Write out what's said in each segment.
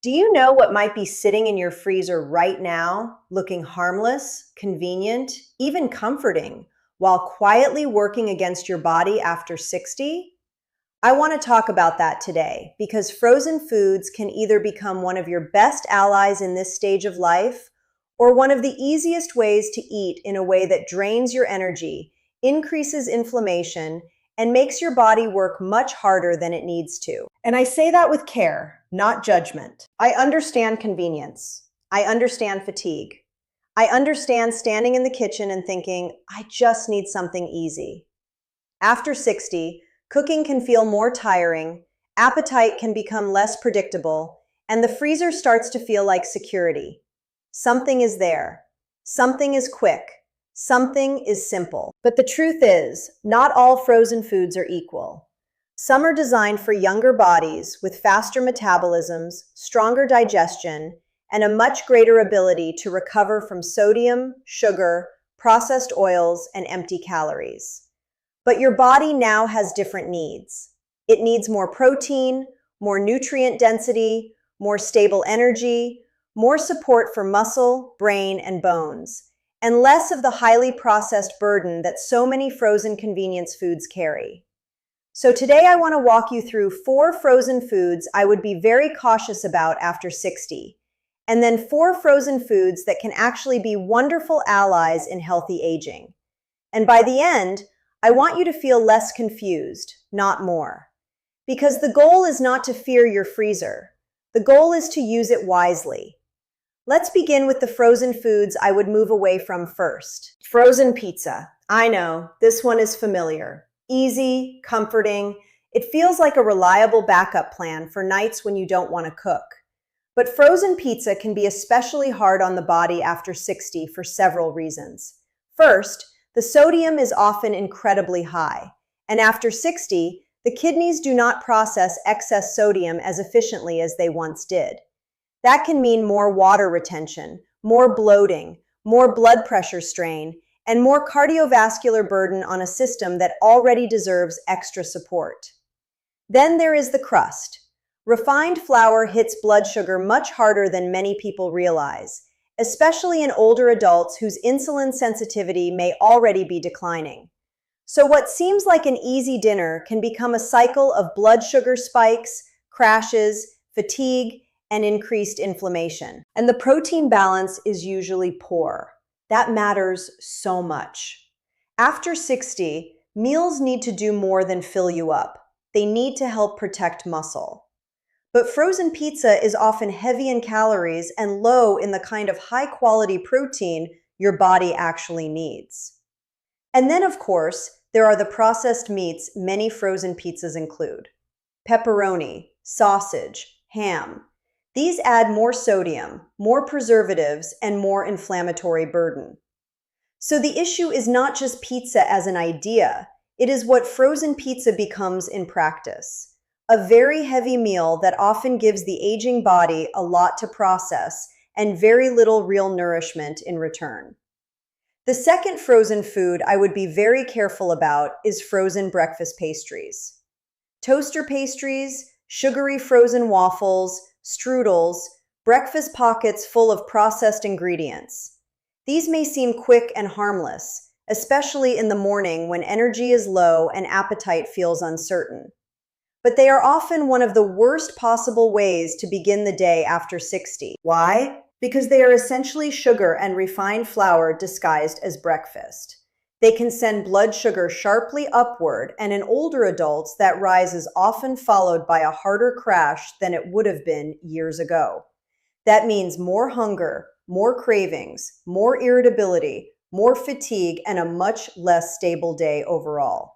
Do you know what might be sitting in your freezer right now, looking harmless, convenient, even comforting, while quietly working against your body after 60? I want to talk about that today because frozen foods can either become one of your best allies in this stage of life or one of the easiest ways to eat in a way that drains your energy, increases inflammation, and makes your body work much harder than it needs to. And I say that with care, not judgment. I understand convenience. I understand fatigue. I understand standing in the kitchen and thinking, I just need something easy. After 60, cooking can feel more tiring, appetite can become less predictable, and the freezer starts to feel like security. Something is there. Something is quick. Something is simple. But the truth is, not all frozen foods are equal. Some are designed for younger bodies with faster metabolisms, stronger digestion, and a much greater ability to recover from sodium, sugar, processed oils, and empty calories. But your body now has different needs. It needs more protein, more nutrient density, more stable energy, more support for muscle, brain, and bones, and less of the highly processed burden that so many frozen convenience foods carry. So today I want to walk you through 4 frozen foods I would be very cautious about after 60, and then 4 frozen foods that can actually be wonderful allies in healthy aging. And by the end, I want you to feel less confused, not more. Because the goal is not to fear your freezer. The goal is to use it wisely. Let's begin with the frozen foods I would move away from first. Frozen pizza. I know, this one is familiar. Easy, comforting. It feels like a reliable backup plan for nights when you don't want to cook. But frozen pizza can be especially hard on the body after 60 for several reasons. First, the sodium is often incredibly high, and after 60, the kidneys do not process excess sodium as efficiently as they once did. That can mean more water retention, more bloating, more blood pressure strain, and more cardiovascular burden on a system that already deserves extra support. Then there is the crust. Refined flour hits blood sugar much harder than many people realize, especially in older adults whose insulin sensitivity may already be declining. So what seems like an easy dinner can become a cycle of blood sugar spikes, crashes, fatigue, and increased inflammation. And the protein balance is usually poor. That matters so much. After 60, meals need to do more than fill you up. They need to help protect muscle. But frozen pizza is often heavy in calories and low in the kind of high-quality protein your body actually needs. And then, of course, there are the processed meats many frozen pizzas include. Pepperoni, sausage, ham. These add more sodium, more preservatives, and more inflammatory burden. So the issue is not just pizza as an idea, it is what frozen pizza becomes in practice. A very heavy meal that often gives the aging body a lot to process and very little real nourishment in return. The second frozen food I would be very careful about is frozen breakfast pastries. Toaster pastries, sugary frozen waffles, strudels, breakfast pockets full of processed ingredients. These may seem quick and harmless, especially in the morning when energy is low and appetite feels uncertain. But they are often one of the worst possible ways to begin the day after 60. Why? Because they are essentially sugar and refined flour disguised as breakfast. They can send blood sugar sharply upward, and in older adults, that rise is often followed by a harder crash than it would have been years ago. That means more hunger, more cravings, more irritability, more fatigue, and a much less stable day overall.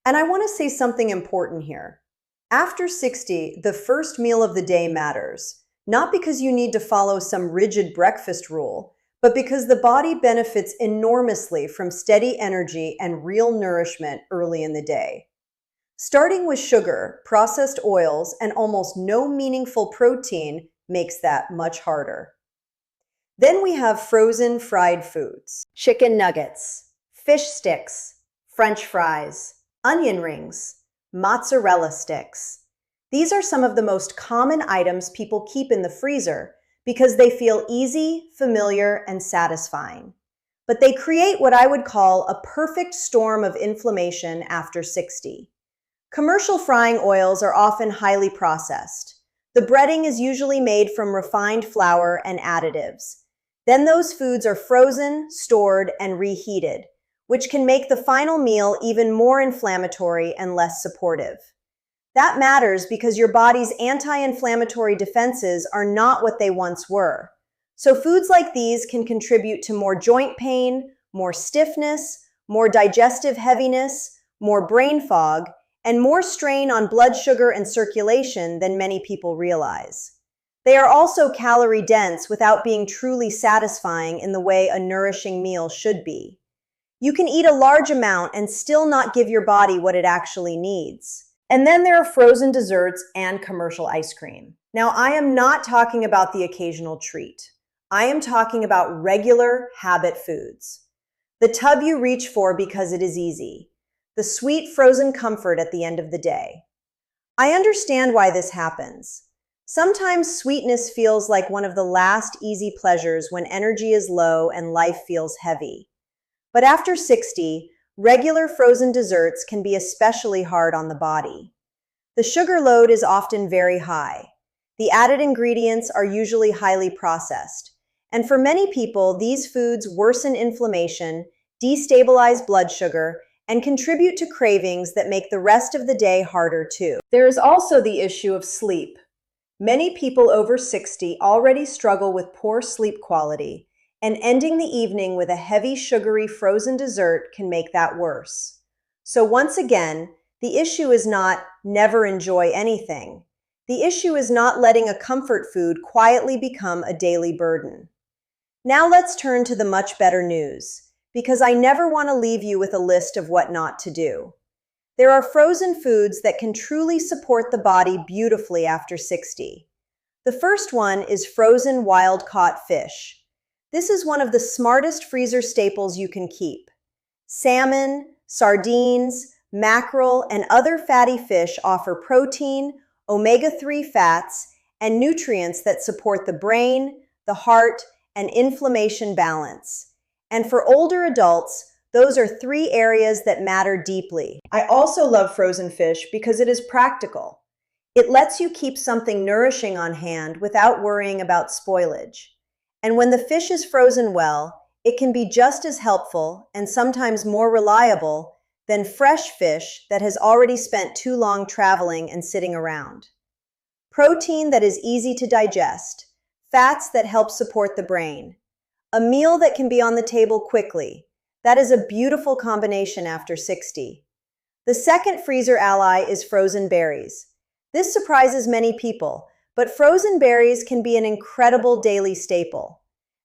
And I want to say something important here. After 60, the first meal of the day matters, not because you need to follow some rigid breakfast rule, but because the body benefits enormously from steady energy and real nourishment early in the day. Starting with sugar, processed oils, and almost no meaningful protein makes that much harder. Then we have frozen fried foods. Chicken nuggets, fish sticks, French fries, onion rings, mozzarella sticks. These are some of the most common items people keep in the freezer because they feel easy, familiar, and satisfying. But they create what I would call a perfect storm of inflammation after 60. Commercial frying oils are often highly processed. The breading is usually made from refined flour and additives. Then those foods are frozen, stored, and reheated, which can make the final meal even more inflammatory and less supportive. That matters because your body's anti-inflammatory defenses are not what they once were. So foods like these can contribute to more joint pain, more stiffness, more digestive heaviness, more brain fog, and more strain on blood sugar and circulation than many people realize. They are also calorie dense without being truly satisfying in the way a nourishing meal should be. You can eat a large amount and still not give your body what it actually needs. And then there are frozen desserts and commercial ice cream. Now, I am not talking about the occasional treat. I am talking about regular habit foods. The tub you reach for because it is easy. The sweet frozen comfort at the end of the day. I understand why this happens. Sometimes sweetness feels like one of the last easy pleasures when energy is low and life feels heavy. But after 60, regular frozen desserts can be especially hard on the body. The sugar load is often very high. The added ingredients are usually highly processed. And for many people, these foods worsen inflammation, destabilize blood sugar, and contribute to cravings that make the rest of the day harder too. There is also the issue of sleep. Many people over 60 already struggle with poor sleep quality, and ending the evening with a heavy, sugary, frozen dessert can make that worse. So once again, the issue is not never enjoy anything. The issue is not letting a comfort food quietly become a daily burden. Now let's turn to the much better news, because I never want to leave you with a list of what not to do. There are frozen foods that can truly support the body beautifully after 60. The first one is frozen wild-caught fish. This is one of the smartest freezer staples you can keep. Salmon, sardines, mackerel, and other fatty fish offer protein, omega-3 fats, and nutrients that support the brain, the heart, and inflammation balance. And for older adults, those are 3 areas that matter deeply. I also love frozen fish because it is practical. It lets you keep something nourishing on hand without worrying about spoilage. And when the fish is frozen well, it can be just as helpful and sometimes more reliable than fresh fish that has already spent too long traveling and sitting around. Protein that is easy to digest, fats that help support the brain, a meal that can be on the table quickly. That is a beautiful combination after 60. The second freezer ally is frozen berries. This surprises many people, but frozen berries can be an incredible daily staple.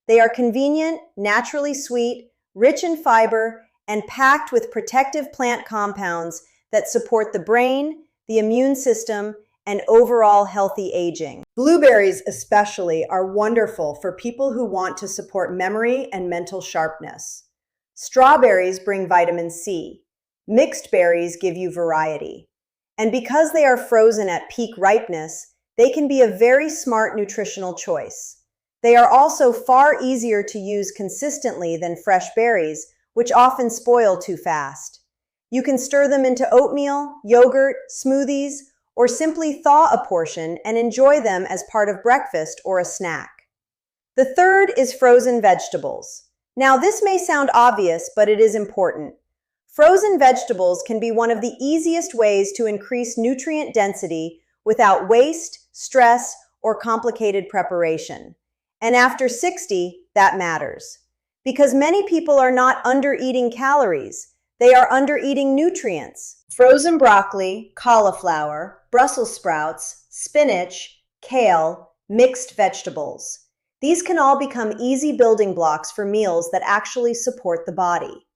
They are convenient, naturally sweet, rich in fiber, and packed with protective plant compounds that support the brain, the immune system, and overall healthy aging. Blueberries especially are wonderful for people who want to support memory and mental sharpness. Strawberries bring vitamin C. Mixed berries give you variety. And because they are frozen at peak ripeness, they can be a very smart nutritional choice. They are also far easier to use consistently than fresh berries, which often spoil too fast. You can stir them into oatmeal, yogurt, smoothies, or simply thaw a portion and enjoy them as part of breakfast or a snack. The third is frozen vegetables. Now, this may sound obvious, but it is important. Frozen vegetables can be one of the easiest ways to increase nutrient density without waste, stress, or complicated preparation. And after 60, that matters. Because many people are not under-eating calories, they are under-eating nutrients. Frozen broccoli, cauliflower, Brussels sprouts, spinach, kale, mixed vegetables. These can all become easy building blocks for meals that actually support the body.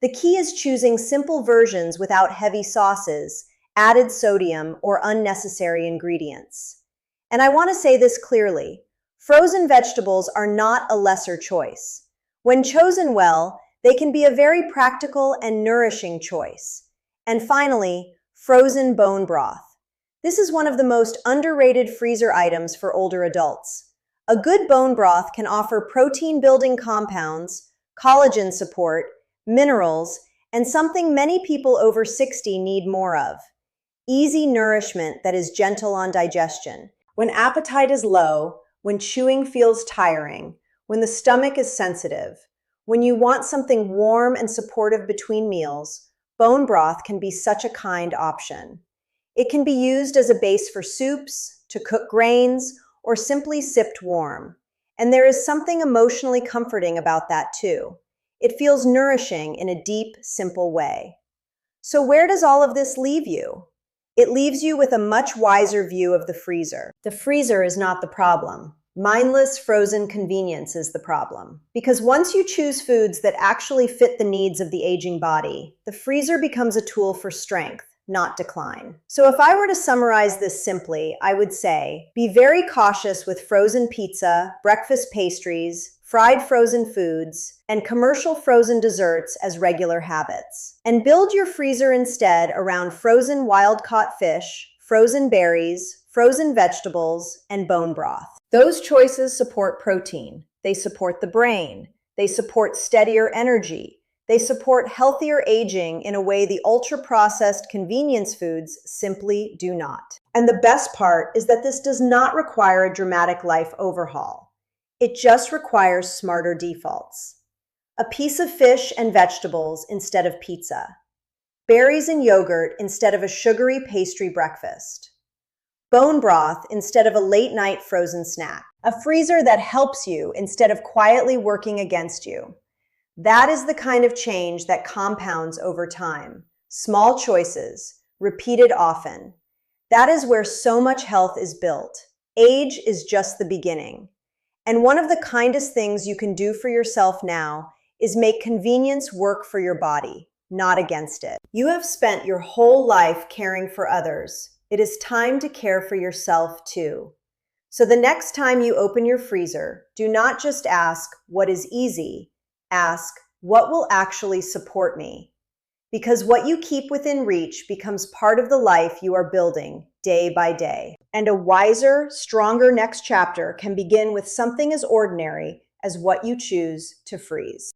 The key is choosing simple versions without heavy sauces, added sodium, or unnecessary ingredients. And I want to say this clearly. Frozen vegetables are not a lesser choice. When chosen well, they can be a very practical and nourishing choice. And finally, frozen bone broth. This is one of the most underrated freezer items for older adults. A good bone broth can offer protein-building compounds, collagen support, minerals, and something many people over 60 need more of: easy nourishment that is gentle on digestion. When appetite is low, when chewing feels tiring, when the stomach is sensitive, when you want something warm and supportive between meals, bone broth can be such a kind option. It can be used as a base for soups, to cook grains, or simply sipped warm. And there is something emotionally comforting about that too. It feels nourishing in a deep, simple way. So where does all of this leave you? It leaves you with a much wiser view of the freezer. The freezer is not the problem. Mindless frozen convenience is the problem. Because once you choose foods that actually fit the needs of the aging body, the freezer becomes a tool for strength, not decline. So if I were to summarize this simply, I would say, be very cautious with frozen pizza, breakfast pastries, fried frozen foods, and commercial frozen desserts as regular habits. And build your freezer instead around frozen wild-caught fish, frozen berries, frozen vegetables, and bone broth. Those choices support protein. They support the brain. They support steadier energy. They support healthier aging in a way the ultra-processed convenience foods simply do not. And the best part is that this does not require a dramatic life overhaul. It just requires smarter defaults. A piece of fish and vegetables instead of pizza. Berries and yogurt instead of a sugary pastry breakfast. Bone broth instead of a late-night frozen snack. A freezer that helps you instead of quietly working against you. That is the kind of change that compounds over time. Small choices, repeated often. That is where so much health is built. Age is just the beginning. And one of the kindest things you can do for yourself now is make convenience work for your body, not against it. You have spent your whole life caring for others. It is time to care for yourself too. So the next time you open your freezer, do not just ask, what is easy? Ask, what will actually support me? Because what you keep within reach becomes part of the life you are building day by day. And a wiser, stronger next chapter can begin with something as ordinary as what you choose to freeze.